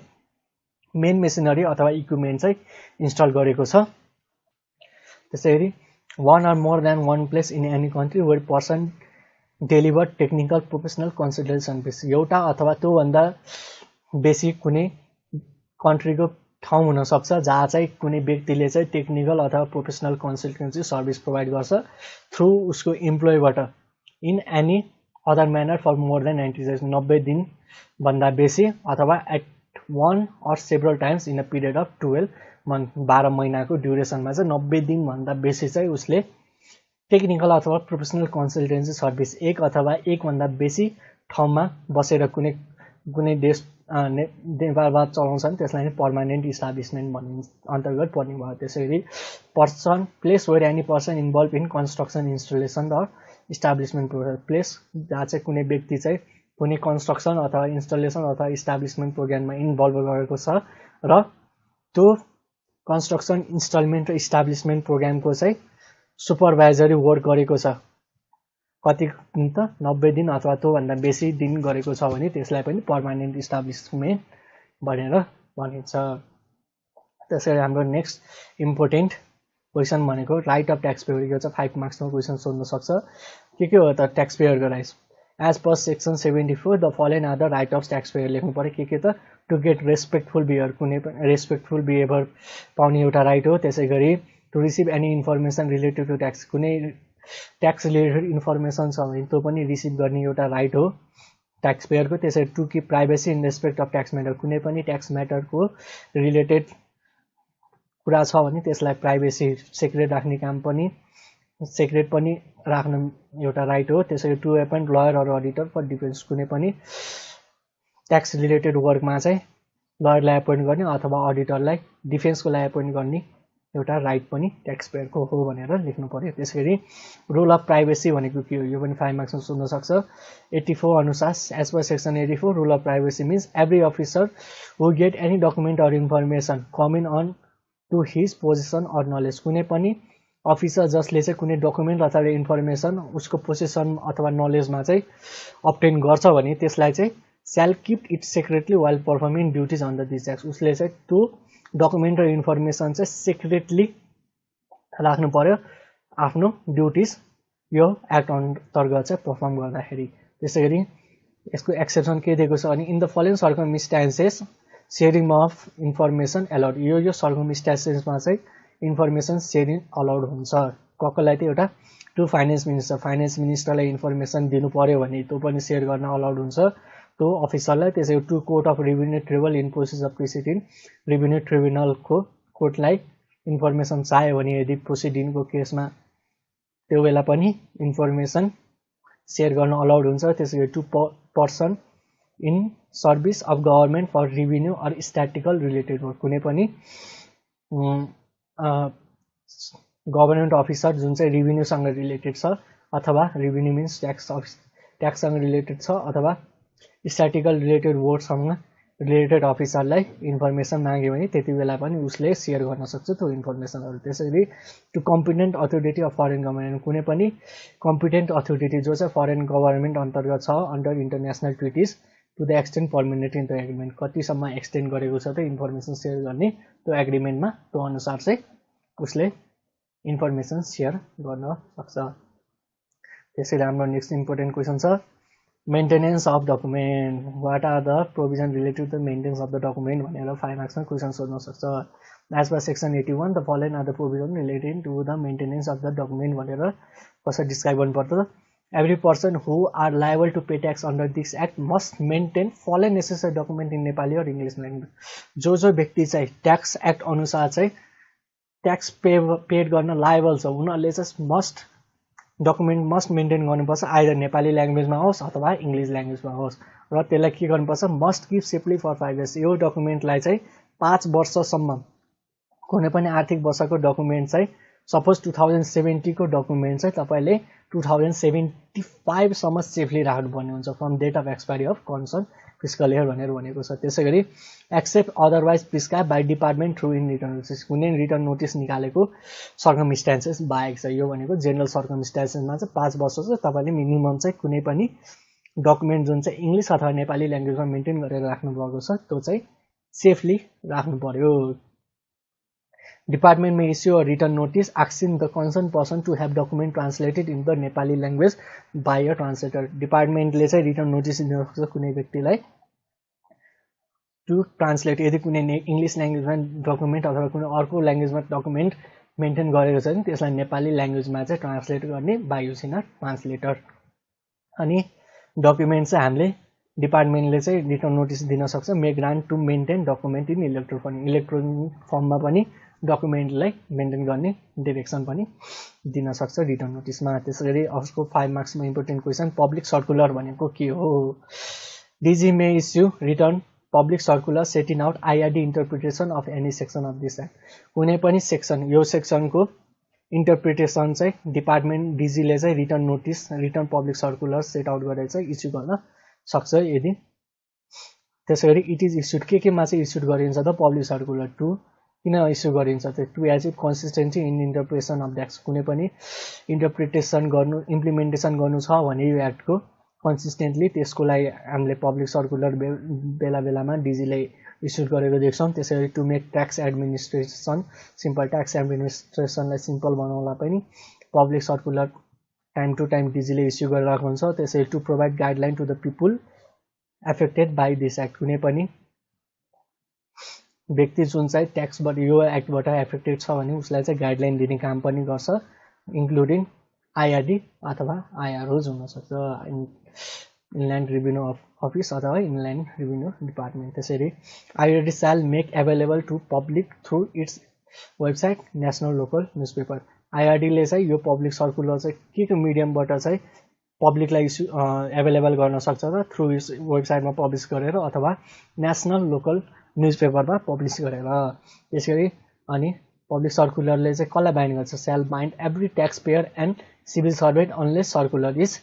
मेन मेसिनरी अथवा इक्विपमेन्ट चाहिँ इन्स्टल गरेको छ। त्यसैगरी 1 or more than 1 place in any country where person deliver technical professional consultation base, एउटा अथवा त्योभन्दा बेसी कुनै कन्ट्रीको ठाउँ हुनसक्छ जहाँ चाहिँ कुनै व्यक्तिले चाहिँ टेक्निकल अथवा प्रोफेसनल कन्सल्टेन्सी सर्भिस प्रोभाइड गर्छ थ्रु उसको इम्प्लोइबाट in any other manner for more than 90 days, 90 दिनभन्दा बेसी अथवा at 1 or several times in a period of 12 month, 12 महिनाको ड्युरेसनमा चाहिँ 90 दिनभन्दा बेसी चाहिँ उसले टेक्निकल अथवा प्रोफेसनल कन्सल्टेन्सी सर्भिस एक अथवा एकभन्दा बेसी ठाउँमा बसेर कुनै देश नेपालमा चलाउँछन् त्यसलाई नै पर्मानेन्ट इस्टाब्लिसमेन्ट भन्ने अन्तर्गत पर्ने भयो। त्यसैगरी person place where any person involve in construction installation र इस्टाब्लिसमेन्ट प्रोग्राम, प्लेस जहाँ चाहिँ कुनै व्यक्ति चाहिँ कुनै कन्स्ट्रक्सन अथवा इन्स्टलेसन अथवा इस्टाब्लिसमेन्ट प्रोग्राममा इन्भल्भ गरेको छ र त्यो कन्स्ट्रक्सन इन्स्टलमेन्ट र इस्टाब्लिसमेन्ट प्रोग्रामको चाहिँ सुपरभाइजरी वर्क गरेको छ, कति त 90 दिन अथवा त्योभन्दा बेसी दिन गरेको छ भने त्यसलाई पनि पर्मानेन्ट इस्टाब्लिसमेन्ट भनेर भनिन्छ। त्यसैगरी हाम्रो नेक्स्ट इम्पोर्टेन्ट क्वेसन भनेको राइट अफ ट्याक्स पेयर, यो चाहिँ 5 मार्क्समा क्वेसन सोध्न सक्छ। के हो त ट्याक्स पेयरको rights, as per section 74 the following are the right of taxpayer, लेख्नु पर्यो के त, टु गेट रेस्पेक्टफुल बिहेभियर, कुनै पनि रेस्पेक्टफुल बिहेभियर पाउने एउटा राइट हो। त्यसैगरी to receive any information related to tax, कुनै ट्याक्स रिलेटेड इन्फर्मेसन छ भने त्यो पनि रिसिभ गर्ने एउटा राइट हो ट्याक्स पेयरको। त्यसै to keep privacy in respect of tax matter, कुनै पनि ट्याक्स म्याटरको रिलेटेड कुरा छ भने त्यसलाई प्राइभेसी सिक्रेट राख्ने काम पनि सिक्रेट पनि राख्न एउटा राइट हो। त्यसैले to appoint lawyer or auditor for defence, कुनै पनि ट्याक्स रिलेटेड वर्कमा चाहिँ लयरलाई एपोइन्ट गर्ने अथवा अडिटरलाई डिफेन्सको लागि एपोइन्ट गर्ने एउटा राइट पनि ट्याक्स पेयरको हो भनेर लेख्नु पर्यो। त्यसैगरी रुल अफ प्राइभेसी भनेको के हो, यो पनि 5 मार्क्समा सोध्न सक्छ। 84 अनुसार as per section 84 rule of privacy means every officer who get any document or information coming on to his position or knowledge, कुनै पनि अफिसर जसले चाहिँ कुनै डकुमेन्ट अथवा इन्फर्मेसन उसको पोजिसन अथवा नलेजमा चाहिँ अब्टेन गर्छ भने त्यसलाई चाहिँ स्याल keep it secretly while performing duties under this act, उसले चाहिँ त्यो डकुमेन्ट र इन्फर्मेसन चाहिँ सेक्रेटली राख्नु पर्यो आफ्नो ड्युटिज यो एक्ट अन्तर्गत चाहिँ पर्फर्म गर्दाखेरि। त्यसैगरी यसको एक्सेप्सन के दिएको छ भने in the following circumstances sharing of information allowed, यो सर्कमस्टान्सेसमा चाहिँ इन्फर्मेसन सेयरिङ अलाउड हुन्छ। कसलाई त एउटा टु फाइनेन्स मिनिस्टर, फाइनेन्स मिनिस्टरलाई इन्फर्मेसन दिनु पर्यो भने त्यो पनि सेयर गर्न अलाउड हुन्छ त्यो अफिसरलाई। त्यसै to court of revenue tribunal in process of proceeding, revenue ट्रिब्युनलको कोर्टलाई इन्फर्मेसन चाह्यो भने यदि प्रोसिडिङको केसमा त्यो बेला पनि इन्फर्मेसन सेयर गर्न अलाउड हुन्छ। त्यसै to person in service of government for revenue or statistical related work, कुनै पनि गभर्नमेन्ट अफिसर जुन चाहिँ रेभिन्यूसँग रिलेटेड छ अथवा रेभिन्यू मिन्स ट्याक्ससँग रिलेटेड छ अथवा स्ट्याटिकल रिलेटेड वर्डसँग रिलेटेड अफिसरलाई इन्फर्मेसन माग्यो भने त्यति बेला पनि उसले सेयर गर्न सक्छ त्यो इन्फर्मेसनहरू। त्यसैगरी to competent authority of foreign government, कुनै पनि कम्पिटेन्ट अथोरिटी जो चाहिँ फरेन गभर्नमेन्ट अन्तर्गत छ under international treaties to the extent permitted in the agreement, कतिसम्म एक्सटेन्ड गरेको छ त इन्फर्मेसन सेयर गर्ने त्यो एग्रिमेन्टमा, त्यो अनुसार चाहिँ उसले इन्फर्मेसन सेयर गर्न सक्छ। त्यसैले हाम्रो नेक्स्ट इम्पोर्टेन्ट क्वेसन छ maintenance of document, what are the provision related to the maintenance of the document भनेर 5 मार्क्समा क्वेसन सोध्न सक्छ। As per section 81 the following are the provision related to the maintenance of the document भनेर कसरी describe गर्नुपर्छ। Every person who are liable to pay tax under this act must maintain following necessary document in Nepali or English language. जो व्यक्ति चाहिँ tax act अनुसार चाहिँ tax paid गर्न liable छ उनीहरूले चाहिँ डकुमेन्ट मस्ट मेन्टेन गर्नुपर्छ, आइदर नेपाली ल्याङ्ग्वेजमा होस् अथवा इङ्ग्लिस ल्याङ्ग्वेजमा होस्। र त्यसलाई के गर्नुपर्छ, must keep safely for 5 years। यो डकुमेन्टलाई चाहिँ 5 वर्षसम्म, कुनै पनि आर्थिक वर्षको डकुमेन्ट चाहिँ सपोज 2070 को डकुमेन्ट चाहिँ तपाईँले 2075 सम्म सेफली राख्नुपर्ने हुन्छ from date of expiry of concern fiscal year भनेर भनेको छ। त्यसैगरी except otherwise prescribe by department through in return notice, कुनै रिटर्न नोटिस निकालेको सर्कमस्टान्सेस बाहेक छ। यो भनेको जेनरल सर्कमस्टान्सेसमा चाहिँ 5 वर्ष चाहिँ तपाईँले मिनिमम चाहिँ कुनै पनि डकुमेन्ट जुन चाहिँ इङ्ग्लिस अथवा नेपाली ल्याङ्ग्वेजमा मेन्टेन गरेर राख्नु भएको छ त्यो चाहिँ सेफली राख्नु पर्यो। Department may issue a written notice asking the concerned person to have document translated in the Nepali language by a translator। Department ले चाहिँ रिटर्न नोटिस दिन सक्छ कुनै व्यक्तिलाई टु ट्रान्सलेट, यदि कुनै इङ्ग्लिस ल्याङ्ग्वेजमा डकुमेन्ट अथवा कुनै अर्को ल्याङ्ग्वेजमा डकुमेन्ट मेन्टेन गरेको छ भने त्यसलाई नेपाली ल्याङ्ग्वेजमा चाहिँ ट्रान्सलेट गर्ने बाई युजिङ अ ट्रान्सलेटर। अनि डकुमेन्ट चाहिँ हामीले डिपार्टमेन्टले चाहिँ रिटर्न नोटिस दिन सक्छ may grant to maintain document in electronic फर्ममा पनि डकुमेन्टलाई मेन्टेन गर्ने डिरेक्सन पनि दिन सक्छ रिटर्न नोटिसमा। त्यसैगरी अर्को 5 मार्क्समा इम्पोर्टेन्ट क्वेसन पब्लिक सर्कुलर भनेको के हो। DG may issue return public circular setting out IRD interpretation of any section of this act, कुनै पनि सेक्सन, यो सेक्सनको इन्टरप्रिटेसन चाहिँ डिपार्टमेन्ट डिजीले चाहिँ return notice return public circular set out गरेर चाहिँ इस्यु गर्न सक्छ यदि। त्यसैगरी इट इज इस्युड केमा चाहिँ इस्युड गरिन्छ त पब्लिक सर्कुलर टु किन इस्यु गरिन्छ त to achieve consistency in interpretation of the act, कुनै पनि इन्टरप्रिटेसन गर्नु इम्प्लिमेन्टेसन गर्नु छ भने यो एक्टको कन्सिस्टेन्टली त्यसको लागि हामीले पब्लिक सर्कुलर बेला बेलामा डिजीले इस्यु गरेको देख्छौँ। त्यसैगरी to make tax administration simple, tax एडमिनिस्ट्रेसनलाई सिम्पल बनाउनलाई पनि public circular time to time डिजीले इस्यु गरिरहेको हुन्छ। त्यसैले to provide guideline to the people affected by this act, कुनै पनि व्यक्ति जुन चाहिँ ट्याक्सबाट यो एक्टबाट एफेक्टेड छ भने उसलाई चाहिँ गाइडलाइन दिने काम पनि गर्छ, इन्क्लुडिङ आइआरडी अथवा आइआरओज हुनसक्छ, इनल्यान्ड रेभिन्यू अफिस अथवा इनल्यान्ड रेभिन्यू डिपार्टमेन्ट। त्यसरी IRD shall make available to public through its website national local newspaper. आइआरडीले चाहिँ यो पब्लिक सर्कुलर चाहिँ के मिडियमबाट चाहिँ पब्लिकलाई इस्यु एभाइलेबल गर्न सक्छ त थ्रु वेबसाइटमा पब्लिस गरेर अथवा नेसनल लोकल न्युज पेपरमा पब्लिस गरेर। त्यसरी अनि पब्लिक सर्कुलरले चाहिँ कसलाई बाइन्ड गर्छ, shall bind every tax payer and civil servant unless circular is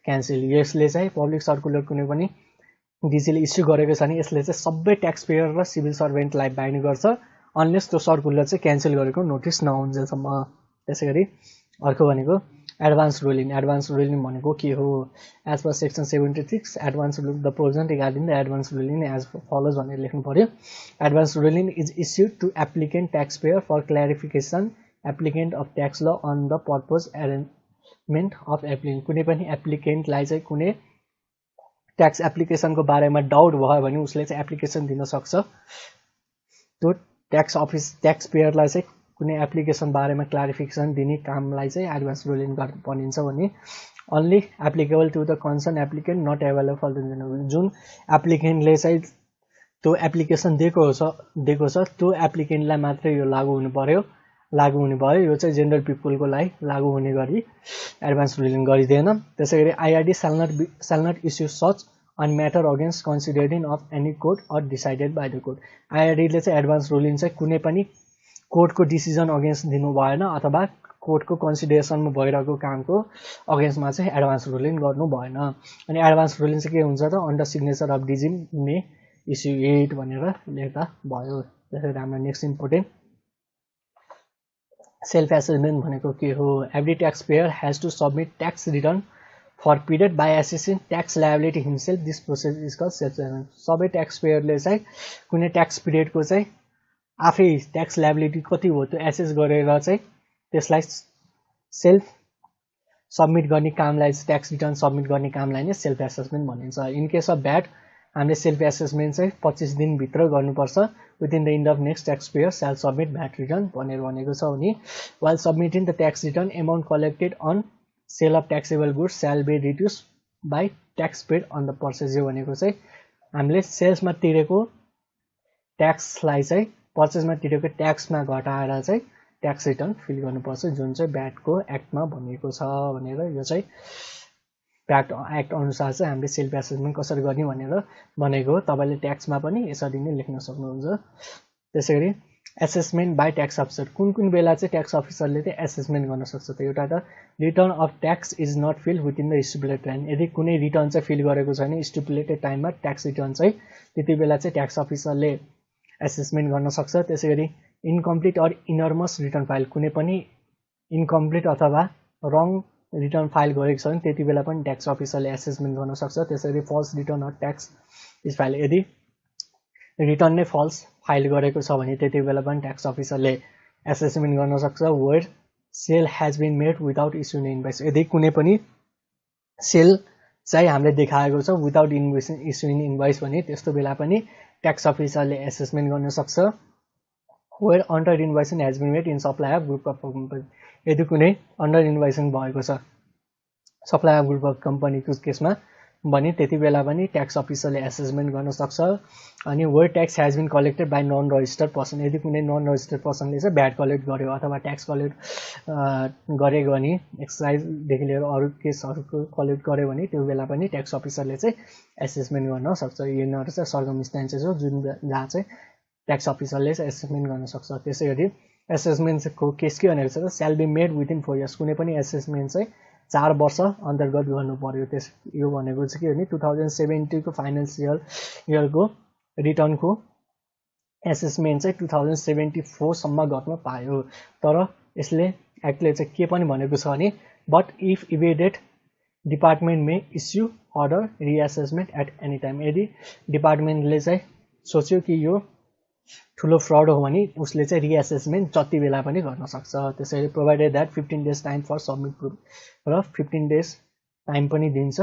cancel. यसले चाहिँ पब्लिक सर्कुलर कुनै पनि डिजीले इस्यु गरेको छ भने यसले चाहिँ सबै ट्याक्स पेयर र सिभिल सर्भेन्टलाई बाइन्ड गर्छ अनलेस त्यो सर्कुलर चाहिँ क्यान्सल गरेको नोटिस नहुन्जेलसम्म। त्यसै गरी अर्को भनेको एडभान्स रुलिङ। एडभान्स रुलिङ भनेको के हो, as per section 76 advance the provision regarding the advance ruling as follows भनेर लेख्नु पर्यो। Advance ruling is issued to applicant tax payer for clarification applicant of tax law on the purpose arrangement of applicant. कुनै पनि एप्लिकेन्टलाई चाहिँ कुनै tax एप्लिकेसनको बारेमा doubt भयो भने उसले चाहिँ एप्लिकेसन दिन सक्छ। त्यो ट्याक्स अफिस ट्याक्स पेयरलाई चाहिँ कुनै एप्लिकेसन बारेमा क्ल्यारिफिकेसन दिने कामलाई चाहिँ एडभान्स रुलिङ भनिन्छ भने only applicable to the concern applicant not available for the general. जुन एप्लिकेन्टले चाहिँ त्यो एप्लिकेसन दिएको छ त्यो एप्लिकेन्टलाई मात्रै यो लागू हुनु भयो। यो चाहिँ जेनरल पिपुलको लागि लागू हुने गरी एडभान्स रुलिङ गरिदिएन। त्यसै गरी आइआरडी shall not issue such on matter against considering of any court or decided by the court। आइआरडीले चाहिँ एडभान्स रुलिङ चाहिँ कुनै पनि कोर्टको डिसिजन अगेन्स्ट दिनु भएन अथवा कोर्टको कन्सिडरेसनमा भइरहेको कामको अगेन्स्टमा चाहिँ एडभान्स रुलिङ गर्नु भएन। अनि एडभान्स रुलिङ चाहिँ के हुन्छ त under signature of DG may issue it भनेर लेख्दा भयो। त्यसरी हाम्रो नेक्स्ट इम्पोर्टेन्ट सेल्फ एसेसमेन्ट भनेको के हो? Every tax payer has to submit tax return for period by assessing tax liability himself. This process is called self assessment. सबै tax पेयरले चाहिँ कुनै ट्याक्स पिरियडको चाहिँ आफै ट्याक्स लायबिलिटी कति हो त्यो एसेस गरेर चाहिँ त्यसलाई सेल्फ सबमिट गर्ने कामलाई ट्याक्स रिटर्न सबमिट गर्ने कामलाई नै सेल्फ एसेसमेन्ट भनिन्छ। इन केस अफ भ्याट हामीले सेल्फ एसेसमेन्ट चाहिँ 25 दिनभित्र गर्नुपर्छ। Within the end of next tax payer shall submit VAT return भनेर भनेको छ। अनि while submitting the tax return amount collected on sale of taxable goods shall be reduce by tax paid on the purchase. यो भनेको चाहिँ हामीले सेल्समा तिरेको ट्याक्सलाई चाहिँ पर्चेजमा तिरेको ट्याक्समा घटाएर चाहिँ ट्याक्स रिटर्न फिल गर्नुपर्छ, जुन चाहिँ भ्याटको एक्टमा भनिएको छ भनेर। यो चाहिँ भ्याट एक्ट अनुसार चाहिँ हामीले सेल्फ एसेसमेन्ट कसरी गर्ने भनेर भनेको हो। तपाईँले ट्याक्समा पनि यसरी नै लेख्न सक्नुहुन्छ। त्यसैगरी एसेसमेन्ट बाई ट्याक्स अफिसर। कुन कुन बेला चाहिँ ट्याक्स अफिसरले चाहिँ एसेसमेन्ट गर्न सक्छ त? एउटा त return of tax is not fill within the stipulated time. यदि कुनै रिटर्न चाहिँ फिल गरेको छैन स्टिपुलेटेड टाइममा ट्याक्स रिटर्न चाहिँ, त्यति बेला चाहिँ ट्याक्स अफिसरले एसेसमेन्ट गर्न सक्छ। त्यसैगरी incomplete or enormous return file, कुनै पनि इनकम्प्लिट अथवा रङ रिटर्न फाइल गरेको छ भने त्यति बेला पनि ट्याक्स अफिसरले एसेसमेन्ट गर्न सक्छ। त्यसरी false return or tax is file. यदि रिटर्न नै फल्स फाइल गरेको छ भने त्यति बेला पनि ट्याक्स अफिसरले एसेसमेन्ट गर्न सक्छ। Where sale has been made without issuing invoice. यदि कुनै पनि सेल चाहिँ हामीले देखाएको छ विदाउट इस्युइङ इन्भोइस भने त्यस्तो बेला पनि ट्याक्स अफिसरले एसेसमेन्ट गर्न सक्छ। Where under invoicing has been made in supply of group of company. यदि कुनै अन्डर इन्भोइसिङ भएको छ सप्लाई अफ ग्रुप अफ कम्पनीको केसमा भने त्यति बेला पनि ट्याक्स अफिसरले एसेसमेन्ट गर्न सक्छ। अनि where tax has been collected by non registered person. यदि कुनै नन रजिस्टर्ड पर्सनले चाहिँ भ्याट कलेक्ट गर्यो अथवा ट्याक्स कलेक्ट गरेको भने एक्साइजदेखि लिएर अरू केसहरूको कलेक्ट गर्यो भने त्यो बेला पनि ट्याक्स अफिसरले चाहिँ एसेसमेन्ट गर्न सक्छ। यिनीहरू चाहिँ सर्कमस्टान्सेस हो जुन जहाँ चाहिँ ट्याक्स अफिसरले चाहिँ एसेसमेन्ट गर्न सक्छ। त्यसै गरी एसेसमेन्टको केस के भनेको छ त shall be made within 4 years. कुनै पनि एसेसमेन्ट चाहिँ 4 वर्ष अन्तर्गत गर्नु पर्यो। यो भनेको चाहिँ के भने 2070 को फाइनेन्सियल इयरको रिटर्नको एसेसमेन्ट चाहिँ 2074 सम्म गर्न पायो। तर यसले एक्टले चाहिँ के पनि भनेको छ भने but if evaded department may issue order reassessment at any time. यदि डिपार्टमेन्टले चाहिँ सोच्यो कि यो ठुलो फ्रड हो भने उसले चाहिँ रिएसेसमेन्ट जति बेला पनि गर्न सक्छ। त्यसैले provided that 15 days time for submit proof, र 15 डेज टाइम पनि दिन्छ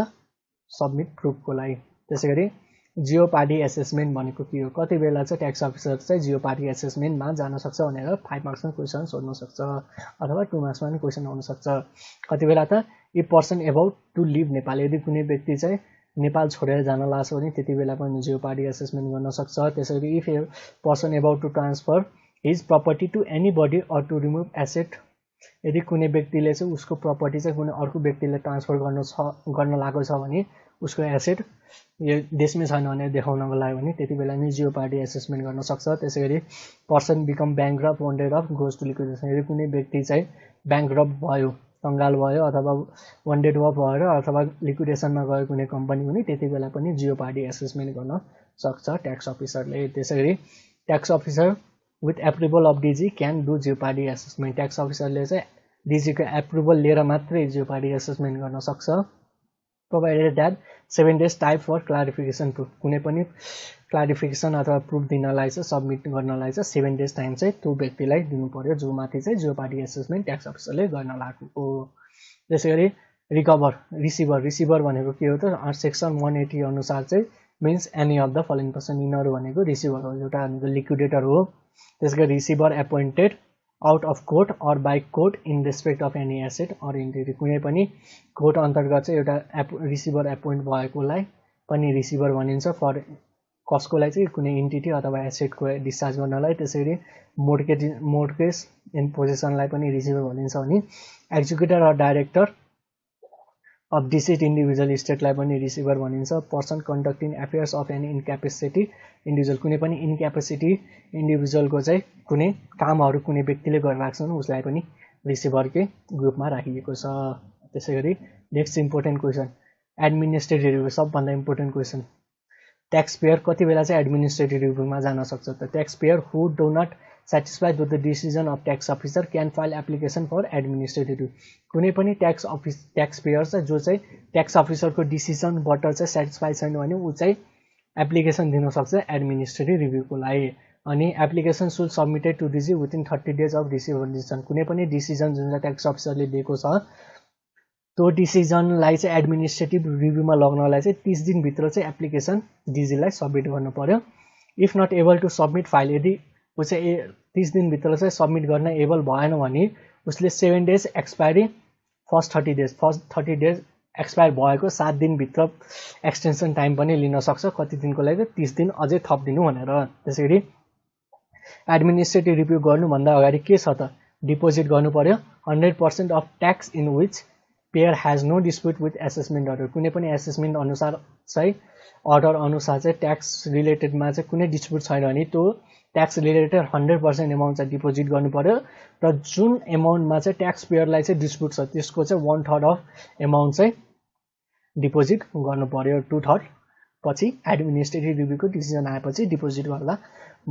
सबमिट प्रुफको लागि। त्यसै गरी जियो पार्टी एसेसमेन्ट भनेको के हो? कति बेला चाहिँ ट्याक्स अफिसर चाहिँ जियो पार्टी एसेसमेन्टमा जान सक्छ भनेर 5 मार्क्समा क्वेसन सोध्न सक्छ अथवा 2 मार्क्समा पनि क्वेसन आउन सक्छ। कति बेला त a person about to leave Nepal. यदि कुनै व्यक्ति चाहिँ नेपाल छोडेर जान लाग्छ भने त्यति बेला पनि जियो पार्टी एसेसमेन्ट गर्न सक्छ। त्यसरी if a person about to transfer his property to any body or to remove asset. यदि कुनै व्यक्तिले चाहिँ उसको प्रपर्टी चाहिँ कुनै अर्को व्यक्तिले ट्रान्सफर गर्न लागेको छ भने उसको एसेट यो देशमै छैन भनेर देखाउनको लागि भने त्यति बेला नै जियो पार्टी एसेसमेन्ट गर्न सक्छ। त्यसै गरी person become bankrupt wanted of goes to liquidation. यदि कुनै व्यक्ति चाहिँ ब्याङ्क्रप्ट भयो, कङ्गाल भयो अथवा वान्टेड अफ भएर अथवा लिक्विडेसनमा गयो कुनै कम्पनी भने त्यति बेला पनि जियो पार्टी एसेसमेन्ट गर्न सक्छ ट्याक्स अफिसरले। त्यसै गरी tax officer with approval of DG can do geo party assessment. Tax अफिसरले चाहिँ डिजीको एप्रुभल लिएर मात्रै जियो पार्टी एसेसमेन्ट गर्न सक्छ। Provided that 7 days time for clarification proof. कुनै पनि क्लारिफिकेसन अथवा प्रुफ दिनलाई चाहिँ सबमिट गर्नलाई चाहिँ 7 डेज टाइम चाहिँ त्यो व्यक्तिलाई दिनु पर्यो जो माथि चाहिँ जियो पार्टी एसेसमेन्ट ट्याक्स अफिसरले गर्न लागेको। त्यसै गरी रिसिभर भनेको के हो त? सेक्सन 180 अनुसार चाहिँ means any of the following person. यिनीहरू भनेको रिसिभर हो। एउटा भनेको लिक्विडेटर हो। त्यसै गरी receiver appointed out of court or by court in respect of any asset or entity. कुनै पनि कोर्ट अन्तर्गत चाहिँ एउटा रिसिभर एपोइन्ट भएकोलाई पनि रिसिभर भनिन्छ। फर कसको लागि चाहिँ कुनै इन्टिटी अथवा एसेटको डिस्चार्ज गर्नलाई। त्यसरी मोर्टगेज इन पोजेसनलाई पनि रिसिभर भनिन्छ। भने executor or director of deceased individual स्टेटलाई पनि रिसिभर भनिन्छ person conducting affairs of an incapacity individual कुनै पनि इन्क्यापेसिटी इन्डिभिजुअलको चाहिँ कुनै कामहरू कुनै व्यक्तिले गरिरहेको छ उसलाई पनि रिसिभरकै ग्रुपमा राखिएको छ त्यसैगरी next important question administrative review सबभन्दा इम्पोर्टेन्ट क्वेसन ट्याक्स पेयर कति बेला चाहिँ एडमिनिस्ट्रेटिभ रिभ्यूमा जान सक्छ त tax payer who do not satisfied with the decision of tax officer can file application for administrative review कुनै पनि ट्याक्स पेयर चाहिँ जो चाहिँ ट्याक्स अफिसरको डिसिजनबाट चाहिँ सेटिस्फाई छैन भने ऊ चाहिँ एप्लिकेसन दिन सक्छ एडमिनिस्ट्रेटिभ रिभ्यूको लागि अनि application should submitted to DG within 30 days of receiver decision कुनै पनि डिसिजन जुन चाहिँ ट्याक्स अफिसरले दिएको छ त्यो डिसिजनलाई चाहिँ एडमिनिस्ट्रेटिभ रिभ्यूमा लग्नलाई चाहिँ 30 दिनभित्र चाहिँ एप्लिकेसन डिजीलाई सबमिट गर्नु पर्यो if not able to submit file यदि ऊ चाहिँ 30 दिनभित्र चाहिँ सबमिट गर्न एबल भएन भने उसले 7 days expiry first 30 days expire भएको 7 दिनभित्र एक्सटेन्सन टाइम पनि लिन सक्छ कति दिनको लागि 30 दिन अझै थप दिनु भनेर त्यसैगरी एडमिनिस्ट्रेटिभ रिभ्यू गर्नुभन्दा अगाडि के छ त डिपोजिट गर्नु पर्यो 100% of tax in which payer has no dispute with assessment order कुनै पनि एसेसमेन्ट अनुसार चाहिँ अर्डर अनुसार चाहिँ ट्याक्स रिलेटेडमा चाहिँ कुनै डिस्प्युट छैन भने त्यो ट्याक्स रिलेटेड 100% एमाउन्ट चाहिँ डिपोजिट गर्नु पर्यो र जुन एमाउन्टमा चाहिँ ट्याक्स पेयरलाई चाहिँ डिस्प्युट छ त्यसको चाहिँ 1/3 अफ एमाउन्ट चाहिँ डिपोजिट गर्नु पर्यो 2/3 पछि एडमिनिस्ट्रेटिभ रिभ्यूको डिसिजन आएपछि डिपोजिट गर्दा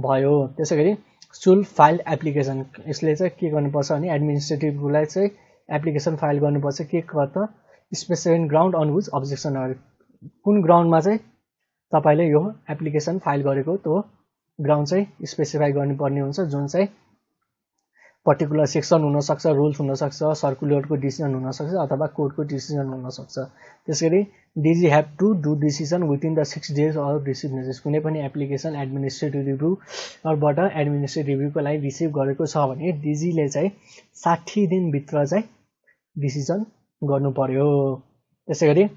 भयो त्यसैगरी सुल फाइल एप्लिकेसन यसले चाहिँ के गर्नुपर्छ भने एडमिनिस्ट्रेटिभलाई चाहिँ एप्लिकेसन फाइल गर्नुपर्छ के गर्दा specific ground on which objection कुन ग्राउन्डमा चाहिँ तपाईले यो एप्लिकेसन फाइल गरेको त्यो ग्राउन्ड चाहिँ स्पेसिफाई गर्नुपर्ने हुन्छ जुन चाहिँ पर्टिकुलर सेक्सन हुन सक्छ रुल्स हुन सक्छ सर्कुलरको डिसिजन हुन सक्छ अथवा कोर्टको डिसिजन हुन सक्छ त्यसैगरी DG have to do decision within the 6 days of receive notice कुनै पनि एप्लिकेसन एडमिनिस्ट्रेटिभ रिभ्यूबाट एडमिनिस्ट्रेटिभ रिभ्यूको लागि रिसिभ गरेको छ भने डिजीले चाहिँ 60 दिनभित्र चाहिँ डिसिजन गर्नु पर्यो त्यसैगरी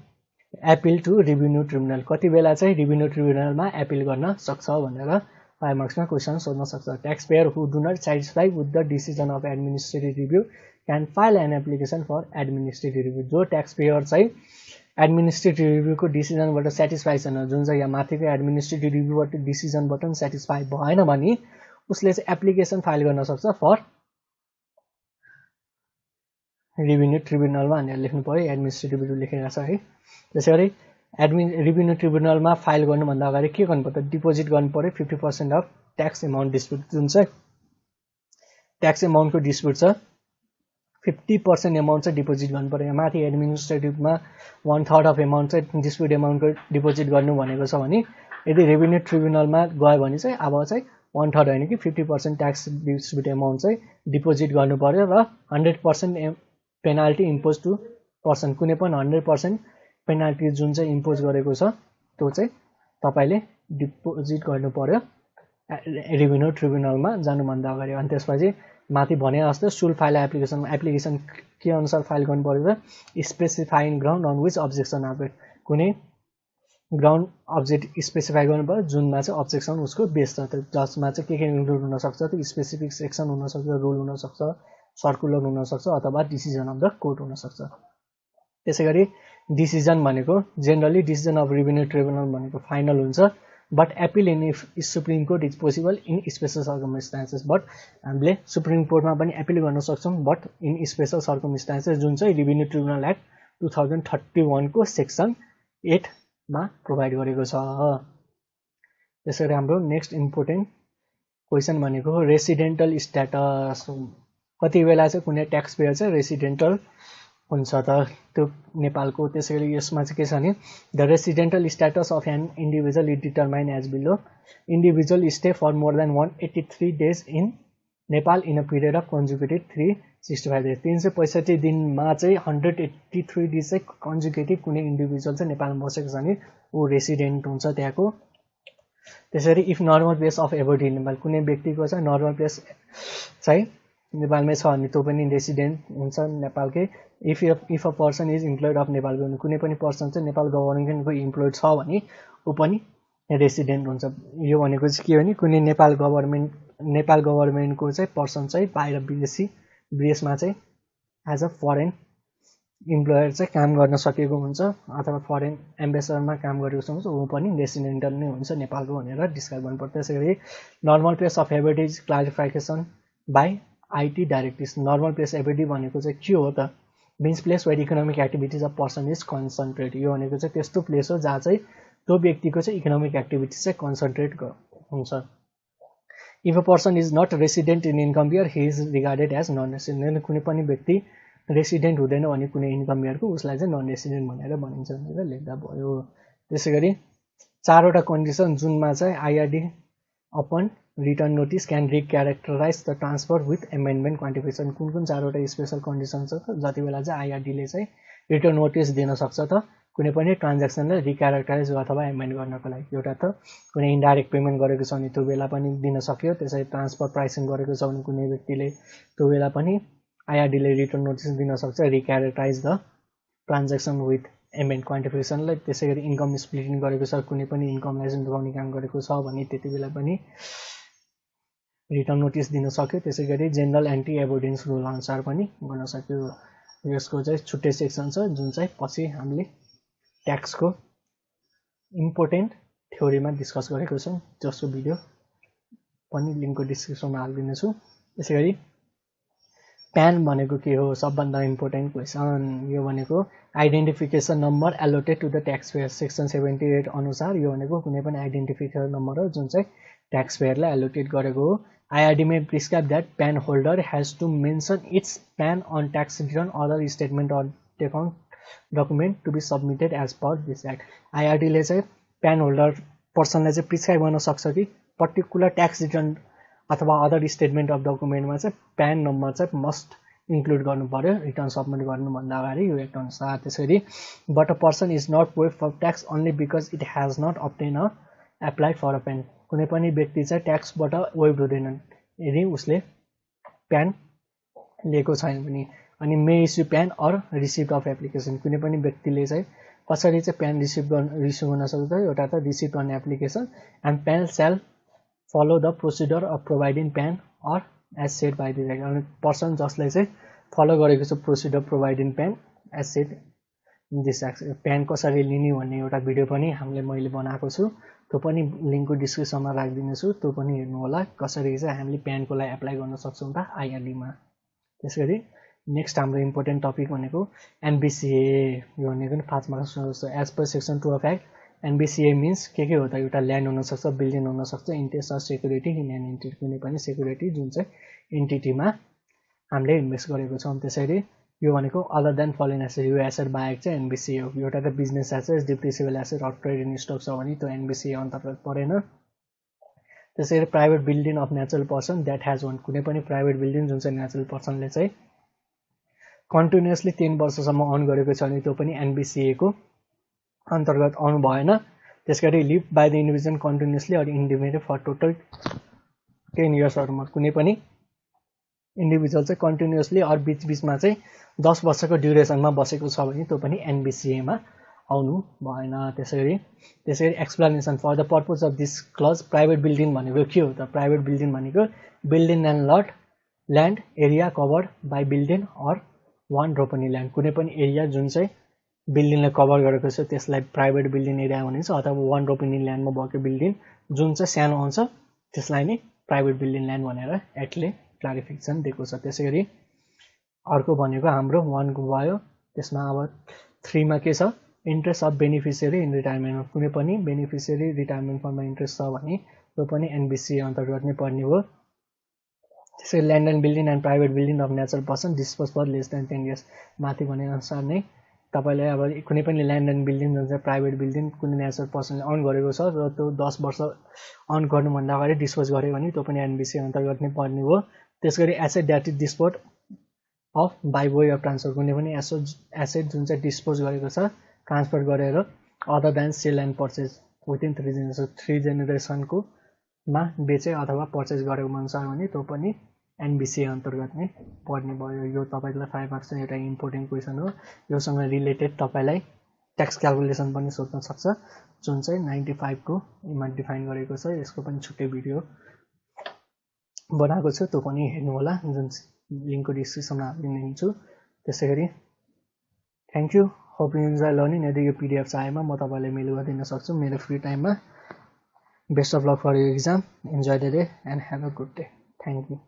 एपिल टु रेभिन्यू ट्रिब्युनल कति बेला चाहिँ रेभिन्यू ट्रिब्युनलमा एपिल गर्न सक्छ भनेर 5 मार्क्समा क्वेसन सोध्न सक्छ tax payer who do not satisfy with the decision of administrative review can file an application for administrative review जो ट्याक्स पेयर चाहिँ एडमिनिस्ट्रेटिभ रिभ्यूको डिसिजनबाट सेटिस्फाई छैन जुन चाहिँ यहाँ माथिको एडमिनिस्ट्रेटिभ रिभ्यूबाट डिसिजनबाट सेटिस्फाई भएन भने उसले चाहिँ एप्लिकेसन फाइल गर्न सक्छ फर रेभिन्यू ट्रिब्युनलमा भनेर लेख्नु पर्यो एडमिनिस्ट्रेटिभ रिभ्यू लेखेर छ है त्यसैगरी रेभिन्यू ट्रिब्युनलमा फाइल गर्नुभन्दा अगाडि के गर्नु पर्यो डिपोजिट गर्नु पर्यो 50% अफ ट्याक्स एमाउन्ट डिस्प्युट जुन चाहिँ ट्याक्स एमाउन्टको डिस्प्युट छ 50% एमाउन्ट चाहिँ डिपोजिट गर्नु पर्यो माथि एडमिनिस्ट्रेटिभमा 1/3 अफ एमाउन्ट चाहिँ डिस्प्युट एमाउन्टको डिपोजिट गर्नु भनेको छ भने यदि रेभिन्यू ट्रिब्युनलमा गयो भने चाहिँ अब चाहिँ 1/3 होइन कि 50% ट्याक्स डिस्प्युट एमाउन्ट चाहिँ डिपोजिट गर्नु पर्यो र 100% पेनाल्टी इम्पोज टु पर्सन कुनै पनि 100% पेनाल्टी जुन चाहिँ इम्पोज गरेको छ त्यो चाहिँ तपाईले डिपोजिट गर्नु पर्यो रेभिन्यू ट्रिब्युनलमा जानुभन्दा अगाडि अनि त्यसपछि माथि भने जस्तो सुल फाइल एप्लिकेसन के अनुसार फाइल गर्नु पर्यो त स्पेसिफाइङ ग्राउन्ड अन विच अब्जेक्सन आफेड कुनै ग्राउन्ड अब्जेक्ट स्पेसिफाई गर्नु पर्यो जुनमा चाहिँ अब्जेक्सन उसको बेस छ जसमा चाहिँ के इन्क्लुड हुन सक्छ त्यो स्पेसिफिक सेक्सन हुन सक्छ रुल हुन सक्छ सर्कुलर हुन सक्छ अथवा डिसिजन अफ द कोर्ट हुन सक्छ त्यसैगरी डिसिजन भनेको generally decision of revenue tribunal भनेको फाइनल हुन्छ but appeal in if supreme court is possible in special circumstances but हामीले सुप्रिम कोर्टमा पनि एपिल गर्न सक्छौँ बट इन स्पेशल सर्कमस्टान्सेस जुन चाहिँ रेभिन्यू ट्रिब्युनल एक्ट 2031 को सेक्सन 8 मा प्रोभाइड गरेको छ त्यसैगरी हाम्रो नेक्स्ट इम्पोर्टेन्ट क्वेसन भनेको रेसिडेन्टल स्ट्याटस कति बेला चाहिँ कुनै ट्याक्स पेयर चाहिँ रेसिडेन्टल हुन्छ त त्यो नेपालको त्यसैगरी यसमा चाहिँ के छ भने the residential status of an individual is determine as below individual stay for more than 183 days in Nepal in a period of consecutive 365 days 365 दिनमा चाहिँ 183 डेज चाहिँ कन्जुकेटिभ कुनै इन्डिभिजुअल चाहिँ नेपालमा बसेको छ भने ऊ रेसिडेन्ट हुन्छ त्यहाँको त्यसरी if normal place of abode in Nepal कुनै व्यक्तिको चाहिँ नर्मल प्लेस चाहिँ नेपालमै छ भने त्यो पनि रेसिडेन्ट हुन्छ नेपालकै if a person is employed of Nepal कुनै पनि पर्सन चाहिँ नेपाल गभर्नमेन्टको इम्प्लोइड छ भने ऊ पनि रेसिडेन्ट हुन्छ यो भनेको चाहिँ के हो भने कुनै नेपाल गभर्नमेन्टको चाहिँ पर्सन चाहिँ बाहिर विदेशमा चाहिँ एज अ फरेन इम्प्लोयर चाहिँ काम गर्न सकेको हुन्छ अथवा फरेन एम्बेसडरमा काम गरेको हुन्छ ऊ पनि रेसिडेन्टल नै हुन्छ नेपालको भनेर डिस्क्राइब गर्नुपर्छ। त्यसै गरी normal place of ability is clarification by IT directives. Normal place ability भनेको चाहिँ के हो त? Means place where economic activities of person is concentrate. यो भनेको चाहिँ त्यस्तो प्लेस हो जहाँ चाहिँ त्यो व्यक्तिको चाहिँ इकोनोमिक एक्टिभिटिज चाहिँ कन्सन्ट्रेट हुन्छ। If a person is not resident in income year he is regarded as non resident. कुनै पनि व्यक्ति रेसिडेन्ट हुँदैन भने कुनै इन्कम इयरको उसलाई चाहिँ नन रेसिडेन्ट भनेर भनिन्छ भनेर लेख्दा भयो। त्यसै गरी 4 वटा कन्डिसन जुनमा चाहिँ IRD upon return notice can recharacterize the transfer with amendment quantification. कुन कुन 4 वटा स्पेसल कन्डिसन छ त? जति बेला चाहिँ आइआरडीले चाहिँ रिटर्न नोटिस दिन सक्छ त कुनै पनि ट्रान्ज्याक्सनलाई रिक्यारेक्टराइज अथवा एमेन्ड गर्नको लागि। एउटा त कुनै इन्डाइरेक्ट पेमेन्ट गरेको छ भने त्यो बेला पनि दिन सक्यो। त्यसै ट्रान्सफर प्राइसिङ गरेको छ भने कुनै व्यक्तिले त्यो बेला पनि आइआरडीले रिटर्न नोटिस दिन सक्छ रिक्यारेक्टराइज द ट्रान्ज्याक्सन विथ एमेन्ड क्वान्टिफिकेसनलाई। त्यसै गरी इन्कम स्प्लिटिङ गरेको छ कुनै पनि इन्कमलाई चाहिँ जोगाउने काम गरेको छ भने त्यति बेला पनि रिटर्न नोटिस दिन सक्यो। त्यसै गरी जेनरल एन्टी एभोइडेन्स रुल अनुसार पनि गर्न सक्यो। यसको चाहिँ छुट्टै सेक्सन छ जुन चाहिँ पछि हामीले ट्याक्सको इम्पोर्टेन्ट थ्योरीमा डिस्कस गरेको छौँ, जसको भिडियो पनि लिङ्कको डिस्क्रिप्सनमा हालिदिनेछु। त्यसै गरी प्यान भनेको के हो? सबभन्दा इम्पोर्टेन्ट क्वेसन। यो भनेको identification number allotted to the tax payer. Section 78 अनुसार यो भनेको कुनै पनि आइडेन्टिफिकेसन नम्बर हो जुन चाहिँ ट्याक्स पेयरलाई एलोटेड गरेको हो। IRD may prescribe that PAN holder has to mention its PAN on tax return other statement or account document to be submitted as per this act. आइआरडीले चाहिँ प्यान होल्डर पर्सनलाई चाहिँ prescribe गर्न सक्छ कि particular tax return अथवा other statement of डकुमेन्टमा चाहिँ प्यान नम्बर चाहिँ मस्ट इन्क्लुड गर्नु पर्यो रिटर्न सबमिट गर्नुभन्दा अगाडि यो एक्ट अनुसार। त्यसरी but a person is not web for tax only because it has not obtain a apply for a PAN. कुनै पनि व्यक्ति चाहिँ ट्याक्सबाट वेब हुँदैनन् यदि उसले प्यान लिएको छैन भने। अनि may issue PAN or receipt of application. कुनै पनि व्यक्तिले चाहिँ कसरी चाहिँ प्यान रिसिभ गर्न सक्छ? एउटा त रिसिभ गर्ने application and PAN shall follow the procedure of providing PAN or as said by the act. अनि पर्सन जसले चाहिँ फलो गरेको छ procedure providing PAN as said this act. PAN कसरी लिने भन्ने एउटा भिडियो पनि मैले बनाएको छु, त्यो पनि लिङ्कको डिस्क्रिप्सनमा राखिदिनेछु, त्यो पनि हेर्नु होला कसरी चाहिँ हामीले प्यानको लागि एप्लाई गर्न सक्छौँ त आइआरडीमा। त्यसै गरी नेक्स्ट हाम्रो इम्पोर्टेन्ट टपिक भनेको एनबिसिए। यो भनेको नि 5 marks as per section 2 of act. NBCA means के हो त? एउटा ल्यान्ड हुनसक्छ, बिल्डिङ हुनसक्छ, interest or security in an entity. कुनै पनि सेक्युरिटी जुन चाहिँ एन्टिटीमा हामीले इन्भेस्ट गरेको छौँ। त्यसरी यो भनेको अदर देन फलोइङ एसेट। यो एसेट बाहेक चाहिँ एनबिसिए हो। एउटा त business asset, depreciable asset or trade in stock छ भने त्यो एनबिसिए अन्तर्गत परेन। त्यसरी private building of natural person that has own. कुनै पनि प्राइभेट बिल्डिङ जुन चाहिँ नेचुरल पर्सनले चाहिँ कन्टिन्युसली 3 वर्षसम्म अन गरेको छ भने त्यो पनि एनबिसिएको अन्तर्गत आउनु भएन। त्यसगरी live by the individual continuously or independent for total 10 इयर्सहरूमा। कुनै पनि इन्डिभिजुअल चाहिँ कन्टिन्युसली अर बिचबिचमा चाहिँ 10 वर्षको ड्युरेसनमा बसेको छ भने त्यो पनि एनबिसिएमा आउनु भएन। त्यसरी explanation for the purpose of this clause. Private building भनेको के हो त? प्राइभेट बिल्डिङ भनेको building and lot land area covered by building or one ropani land. कुनै पनि एरिया जुन चाहिँ बिल्डिङले कभर गरेको छ त्यसलाई प्राइभेट बिल्डिङ एरिया भनिन्छ, अथवा वान रोपनी ल्यान्डमा भएको बिल्डिङ जुन चाहिँ सानो आउँछ त्यसलाई नै प्राइभेट बिल्डिङ ल्यान्ड भनेर एक्टले क्लारिफिकेसन दिएको छ। त्यसै गरी अर्को भनेको हाम्रो 1 को भयो। त्यसमा अब 3 मा के छ? Interest of beneficiary in retirement. कुनै पनि बेनिफिसियरी रिटायरमेन्ट फन्डमा इन्ट्रेस्ट छ भने त्यो पनि एनबिसिए अन्तर्गत नै पर्ने हो। त्यसै land and building and private building of natural person dispose for less than 10 years. माथि भने अनुसार नै तपाईँले अब कुनै पनि ल्यान्ड एन्ड बिल्डिङ जुन चाहिँ प्राइभेट बिल्डिङ कुनै नेचुरल पर्सनले अन गरेको छ र त्यो 10 वर्ष अन गर्नुभन्दा अगाडि डिस्पोज गर्यो भने त्यो पनि एनबिसिए अन्तर्गत नै पर्ने हो। त्यसगरी asset that is dispose of by way of transfer. कुनै पनि एसेट जुन चाहिँ डिस्पोज गरेको छ ट्रान्सफर गरेर other than sale and purchase within 3 generation. 3 जेनेरेसनको मा बेचे अथवा पर्चेज गरेको अनुसार भने त्यो पनि एनबिसिए अन्तर्गत नै पर्ने भयो। यो तपाईँलाई 5 मार्क्स एउटा इम्पोर्टेन्ट क्वेसन हो। योसँग रिलेटेड तपाईँलाई ट्याक्स क्यालकुलेसन पनि सोध्न सक्छ जुन चाहिँ 95 को मा डिफाइन गरेको छ। यसको पनि छुट्टै भिडियो बनाएको छु, त्यो पनि हेर्नु होला, जुन लिङ्कको डिस्क्रिप्सनमा हालिदिन्छु। त्यसै गरी thank you, hope you enjoy learning. यदि यो PDF चाहिएमा म तपाईँलाई मेल गरिदिन सक्छु मेरो फ्री टाइममा। Best of luck for your exam. Enjoy the day and have a good day. Thank you.